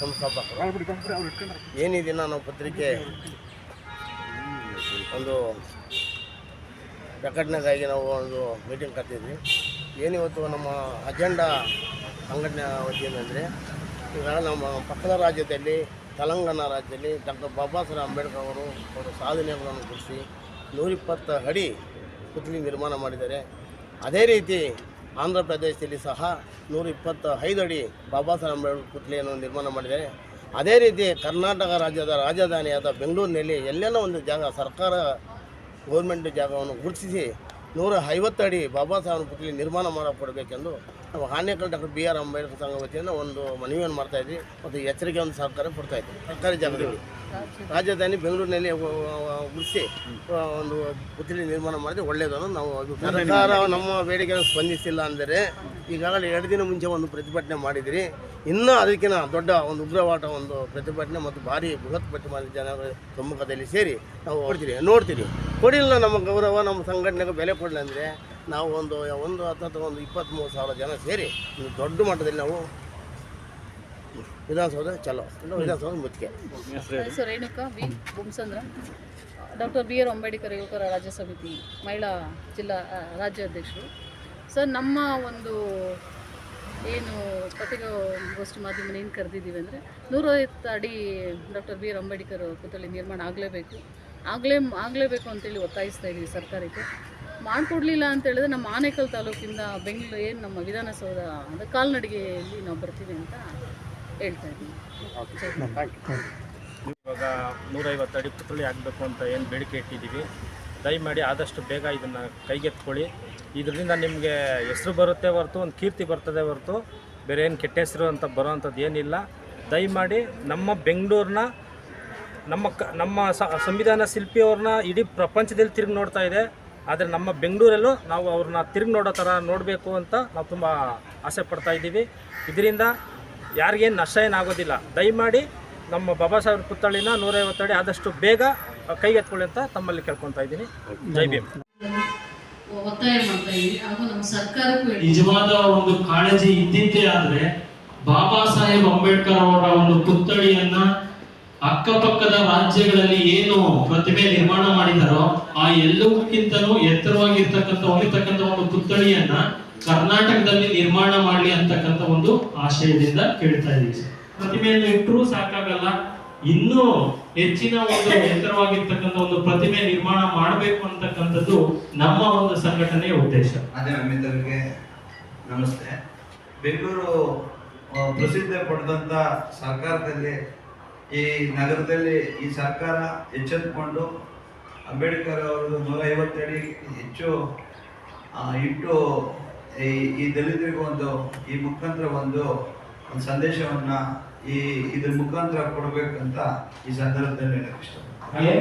ಸಂಸ್ಥಾಪಕರು. ಏನಿ ದಿನ ನಾವು ಪತ್ರಿಕೆ ಒಂದು ಪ್ರಕಟಣೆಗಾಗಿ ನಾವು ಒಂದು ಮೀಟಿಂಗ್ ಕರೆದಿದ್ವಿ. ಏನಿವತ್ತು ನಮ್ಮ ಅಜೆಂಡಾ ಸಂಘಟನೆ ವತಿಯಿಂದ ಅಂದರೆ ಈಗ ನಮ್ಮ ಪಕ್ಕದ ರಾಜ್ಯದಲ್ಲಿ ತೆಲಂಗಾಣ ರಾಜ್ಯದಲ್ಲಿ ಡಾಕ್ಟರ್ ಬಾಬಾ ಸಾಹೇಬ್ ಅಂಬೇಡ್ಕರ್ ಅವರು ಅವರ ಸಾಧನೆಗಳನ್ನು ಗುರುತಿಸಿ 120 ಅಡಿ ಪುತ್ಥಳಿ ನಿರ್ಮಾಣ ಮಾಡಿದ್ದಾರೆ. ಅದೇ ರೀತಿ ಆಂಧ್ರ ಪ್ರದೇಶದಲ್ಲಿ ಸಹ 125 ಅಡಿ ಬಾಬಾ ಸಾಹೇಬ್ ಅಂಬೇಡ್ಕರ್ ಪುತ್ಥಳಿಯನ್ನು ನಿರ್ಮಾಣ ಮಾಡಿದ್ದಾರೆ. ಅದೇ ರೀತಿ ಕರ್ನಾಟಕ ರಾಜ್ಯದ ರಾಜಧಾನಿಯಾದ ಬೆಂಗಳೂರಿನಲ್ಲಿ ಎಲ್ಲೆಲ್ಲ ಒಂದು ಜಾಗ ಸರ್ಕಾರ ಗೌರ್ಮೆಂಟ್ ಜಾಗವನ್ನು ಗುರುತಿಸಿ 150 ಅಡಿ ಬಾಬಾ ಸಾಹೇಬ್ ಪುತ್ಥಳಿ ನಿರ್ಮಾಣ ಮಾಡಿಕೊಡಬೇಕೆಂದು ನಾವು ಆನೇಕಲ್ ಡಾಕ್ಟರ್ BR ಅಂಬೇಡ್ಕರ್ ಸಂಘ ವತಿಯಿಂದ ಒಂದು ಮನವಿಯನ್ನು ಮಾಡ್ತಾಯಿದ್ವಿ ಮತ್ತು ಎಚ್ಚರಿಕೆ ಒಂದು ಸರ್ಕಾರ ಕೊಡ್ತಾಯಿದ್ವಿ. ಸರ್ಕಾರಿ ಜಾಗದಲ್ಲಿ ರಾಜಧಾನಿ ಬೆಂಗಳೂರಿನಲ್ಲಿ ಗುರುತಿಸಿ ಒಂದು ಪುತ್ಥಳಿ ನಿರ್ಮಾಣ ಮಾಡಿದ್ರೆ ಒಳ್ಳೆಯದನ್ನು ನಾವು ಸರ್ಕಾರ ನಮ್ಮ ಬೇಡಿಕೆಯನ್ನು ಸ್ಪಂದಿಸಿಲ್ಲ ಅಂದರೆ ಈಗಾಗಲೇ 2 ದಿನ ಮುಂಚೆ ಒಂದು ಪ್ರತಿಭಟನೆ ಮಾಡಿದಿರಿ. ಇನ್ನೂ ಅದಕ್ಕಿಂತ ದೊಡ್ಡ ಒಂದು ಉಗ್ರವಾದ ಒಂದು ಪ್ರತಿಭಟನೆ ಮತ್ತು ಭಾರಿ ಬೃಹತ್ ಪ್ರತಿಭಟನೆ ಜನರ ಸಮ್ಮುಖದಲ್ಲಿ ಸೇರಿ ನಾವು ನೋಡ್ತೀರಿ. ಕೊಡಿಲ್ಲ ನಮ್ಮ ಗೌರವ, ನಮ್ಮ ಸಂಘಟನೆಗೆ ಬೆಲೆ ಕೊಡಲಿ ಅಂದರೆ ನಾವು ಒಂದು 23,000 ಜನ ಸೇರಿ ದೊಡ್ಡ ಮಟ್ಟದಲ್ಲಿ ನಾವು ವಿಧಾನಸೌಧ ವಿಧಾನಸೌಧ ಮುತ್ತಿಗೆ. Sir Renuka V Bommasandra, doctor BR Ambedkar ಯುವಕರ ರಾಜ್ಯ ಸಮಿತಿ ಮಹಿಳಾ ಜಿಲ್ಲಾ ರಾಜ್ಯಾಧ್ಯಕ್ಷರು. ಸರ್ ನಮ್ಮ ಒಂದು ಏನು ಪತ್ರಿಕಾಗೋಷ್ಠಿ ಮಾಧ್ಯಮ ಏನು ಕರೆದಿದ್ದೀವಿ ಅಂದರೆ 150 ಅಡಿ ಡಾಕ್ಟರ್ BR ಅಂಬೇಡ್ಕರ್ ಪುತ್ಥಳಿ ನಿರ್ಮಾಣ ಆಗಲೇಬೇಕು ಅಂತೇಳಿ ಒತ್ತಾಯಿಸ್ತಾ ಇದ್ದೀವಿ ಸರ್ಕಾರಕ್ಕೆ. ಮಾಡಿಕೊಡ್ಲಿಲ್ಲ ಅಂತೇಳಿದ್ರೆ ನಮ್ಮ ಆನೇಕಲ್ ತಾಲೂಕಿಂದ ಬೆಂಗಳೂರು ಏನು ನಮ್ಮ ವಿಧಾನಸೌಧ ಅಂದರೆ ಕಾಲ್ನಡಿಗೆಯಲ್ಲಿ ನಾವು ಬರ್ತೀವಿ ಅಂತ ಹೇಳ್ತಾ ಇದ್ದೀವಿ. ಇವಾಗ 150 ಅಡಿ ಪುತ್ಥಳಿ ಆಗಬೇಕು ಅಂತ ಏನು ಬೇಡಿಕೆ ಇಟ್ಟಿದ್ದೀವಿ. ದಯಮಾಡಿ ಆದಷ್ಟು ಬೇಗ ಇದನ್ನು ಕೈಗೆತ್ಕೊಳ್ಳಿ. ಇದರಿಂದ ನಿಮಗೆ ಹೆಸರು ಬರುತ್ತೆ ಹೊರತು ಒಂದು ಕೀರ್ತಿ ಬರ್ತದೆ ಹೊರತು ಬೇರೆ ಏನು ಕೆಟ್ಟ ಹೆಸರು ಅಂತ ಬರೋವಂಥದ್ದು ಏನಿಲ್ಲ. ದಯಮಾಡಿ ನಮ್ಮ ಬೆಂಗಳೂರನ್ನ ನಮ್ಮ ಸಂವಿಧಾನ ಶಿಲ್ಪಿಯವ್ರನ್ನ ಇಡೀ ಪ್ರಪಂಚದಲ್ಲಿ ತಿರುಗಿ ನೋಡ್ತಾ ಇದೆ. ಆದರೆ ನಮ್ಮ ಬೆಂಗಳೂರಲ್ಲೂ ನಾವು ಅವ್ರನ್ನ ತಿರುಗಿ ನೋಡೋ ಥರ ನೋಡಬೇಕು ಅಂತ ನಾವು ತುಂಬ ಆಸೆ ಪಡ್ತಾ ಇದ್ದೀವಿ. ಇದರಿಂದ ಯಾರಿಗೇನು ನಷ್ಟ ಏನಾಗೋದಿಲ್ಲ. ದಯಮಾಡಿ ನಮ್ಮ ಬಾಬಾ ಸಾಹೇಬ್ ಪುತ್ಥಳಿನ 150 ಅಡಿ ಆದಷ್ಟು ಬೇಗ ಕೈಗೆತ್ಕೊಳ್ಳಿ ಅಂತ ತಮ್ಮಲ್ಲಿ ಕೇಳ್ಕೊತಾ ಇದ್ದೀನಿ. ಜೈ ಭೀಮ್. ಒತ್ತಾಯ ಮಾಡ್ತಾ ಇದ್ದೀವಿ. ಹಾಗೂ ನಮ್ಮ ಸರ್ಕಾರಕ್ಕೂ ನಿಜವಾದ ಒಂದು ಕಾಳಜಿ ಇದ್ದಿದ್ದೇ ಆದ್ರೆ ಬಾಬಾ ಸಾಹೇಬ್ ಅಂಬೇಡ್ಕರ್ ಅವರ ಒಂದು ಪುತ್ಥಳಿಯನ್ನ ಅಕ್ಕಪಕ್ಕದ ರಾಜ್ಯಗಳಲ್ಲಿ ಏನು ಪ್ರತಿಮೆ ನಿರ್ಮಾಣ ಮಾಡಿದಾರೋ ಆ ಎಲ್ಲಕ್ಕಿಂತಲೂ ಎತ್ತರವಾಗಿರ್ತಕ್ಕಂಥ ಒಂದು ಪುತ್ಥಳಿಯನ್ನ ಕರ್ನಾಟಕದಲ್ಲಿ ನಿರ್ಮಾಣ ಮಾಡಲಿ ಅಂತಕ್ಕಂಥ ಒಂದು ಆಶಯದಿಂದ ಕೇಳ್ತಾ ಇದ್ದೀವಿ. ಪ್ರತಿಮೆಯನ್ನು ಇಟ್ಟರೂ ಸಾಕಾಗಲ್ಲ, ಇನ್ನೂ ಹೆಚ್ಚಿನ ಒಂದು ಎತ್ತರವಾಗಿರ್ತಕ್ಕಂಥ ಒಂದು ಪ್ರತಿಮೆ ನಿರ್ಮಾಣ ಮಾಡಬೇಕು ಅಂತಕ್ಕಂಥದ್ದು ನಮ್ಮ ಒಂದು ಸಂಘಟನೆಯ ಉದ್ದೇಶ. ಅದೇ ಮಿತ್ರರಿಗೆ ನಮಸ್ತೆ. ಬೆಂಗಳೂರು ಪ್ರಸಿದ್ಧಿ ಪಡೆದಂತ ಸರ್ಕಾರದಲ್ಲಿ ಈ ನಗರದಲ್ಲಿ ಈ ಸರ್ಕಾರ ಎಚ್ಚೆತ್ತುಕೊಂಡು ಅಂಬೇಡ್ಕರ್ ಅವರದ್ದು 150 ಅಡಿ ಹೆಚ್ಚು ಇಟ್ಟು ಈ ದಲಿತರಿಗೆ ಈ ಮುಖಾಂತರ ಒಂದು ಸಂದೇಶವನ್ನ ಇದ್ರ ಮುಖಾಂತರ ಕೊಡಬೇಕಂತ ಈ ಸಂದರ್ಭದಲ್ಲಿ ಹಾಗೆ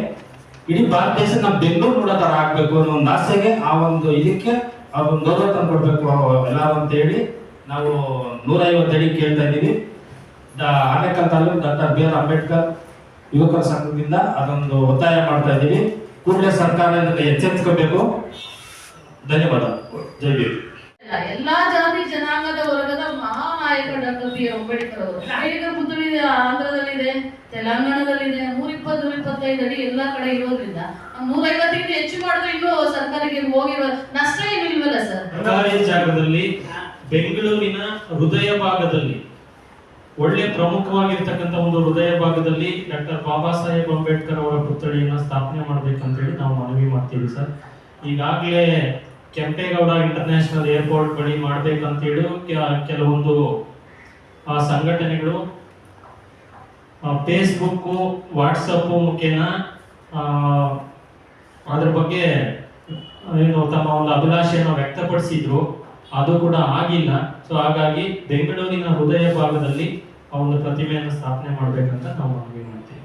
ಇಡೀ ಭಾರತ ದೇಶ ನಮ್ಮ ಬೆಂಗಳೂರು ನೋಡೋ ತರ ಆಗ್ಬೇಕು ಅನ್ನೋ ಒಂದು ಆಸೆಗೆ ಆ ಒಂದು ಇದಕ್ಕೆ ಅದೊಂದು ಗೌರವ ತಂದು ಕೊಡ್ಬೇಕು ಎಲ್ಲರೂ ಅಂತ ಹೇಳಿ ನಾವು 150 ಅಡಿ ಕೇಳ್ತಾ ಇದ್ದೀವಿ. ಆನೇಕಲ್ ತಾಲೂಕು ಡಾಕ್ಟರ್ BR ಅಂಬೇಡ್ಕರ್ ಯುವಕರ ಸಂಘದಿಂದ ಅದೊಂದು ಒತ್ತಾಯ ಮಾಡ್ತಾ ಇದ್ದೀವಿ. ಕೂಡಲೇ ಸರ್ಕಾರ ಇದನ್ನು ಎಚ್ಚೆತ್ತುಕೋಬೇಕು. ಧನ್ಯವಾದ. ಜೈ ಭೀಮ್. ಎಲ್ಲಾ ಜಾತಿ ಜನಾಂಗದ ವರ್ಗದ ಮಹಾನಾಯಕ ಡಾಕ್ಟರ್ BR ಅಂಬೇಡ್ಕರ್ ಅವರು ಅಂಬೇಡ್ಕರ್ ಪುತ್ಥಳಿ ಆಂಧ್ರದಲ್ಲಿದೆ, ತೆಲಂಗಾಣದಲ್ಲಿದೆ. 125 ಅಡಿ ಎಲ್ಲಾ ಕಡೆ ಇರೋದ್ರಿಂದ 150 ಹೆಚ್ಚು ಮಾಡಿದ್ರೆ ಇನ್ನೂ ಸರ್ಕಾರಕ್ಕೆ ಹೋಗಿರೋ ನಷ್ಟ ಏನಿಲ್ವಲ್ಲ ಸರ್. ಸರ್ಕಾರಿ ಜಾಗದಲ್ಲಿ ಬೆಂಗಳೂರಿನ ಹೃದಯ ಭಾಗದಲ್ಲಿ ಒಳ್ಳೆ ಪ್ರಮುಖವಾಗಿರ್ತಕ್ಕಂಥ ಒಂದು ಹೃದಯ ಭಾಗದಲ್ಲಿ ಡಾಕ್ಟರ್ ಬಾಬಾ ಸಾಹೇಬ್ ಅಂಬೇಡ್ಕರ್ ಅವರ ಪುತ್ಥಳಿಯನ್ನ ಸ್ಥಾಪನೆ ಮಾಡ್ಬೇಕಂತೇಳಿ ನಾವು ಮನವಿ ಮಾಡ್ತೀವಿ ಸರ್. ಈಗಾಗಲೇ ಕೆಂಪೇಗೌಡ ಇಂಟರ್ನ್ಯಾಷನಲ್ ಏರ್ಪೋರ್ಟ್ ಬಳಿ ಮಾಡ್ಬೇಕಂತೇಳಿ ಕೆಲವೊಂದು ಸಂಘಟನೆಗಳು ಫೇಸ್ಬುಕ್ ವಾಟ್ಸಪ್ ಮುಖೇನ ಅದ್ರ ಬಗ್ಗೆ ಏನು ತಮ್ಮ ಒಂದು ಅಭಿಲಾಷೆಯನ್ನು ವ್ಯಕ್ತಪಡಿಸಿದ್ರು. ಅದು ಕೂಡ ಆಗಿಲ್ಲ. ಸೊ ಹಾಗಾಗಿ ಬೆಂಗಳೂರಿನ ಹೃದಯ ಭಾಗದಲ್ಲಿ ಆ ಒಂದು ಪ್ರತಿಮೆಯನ್ನು ಸ್ಥಾಪನೆ ಮಾಡ್ಬೇಕಂತ ನಾವು ಮನವಿ ಮಾಡ್ತೀವಿ.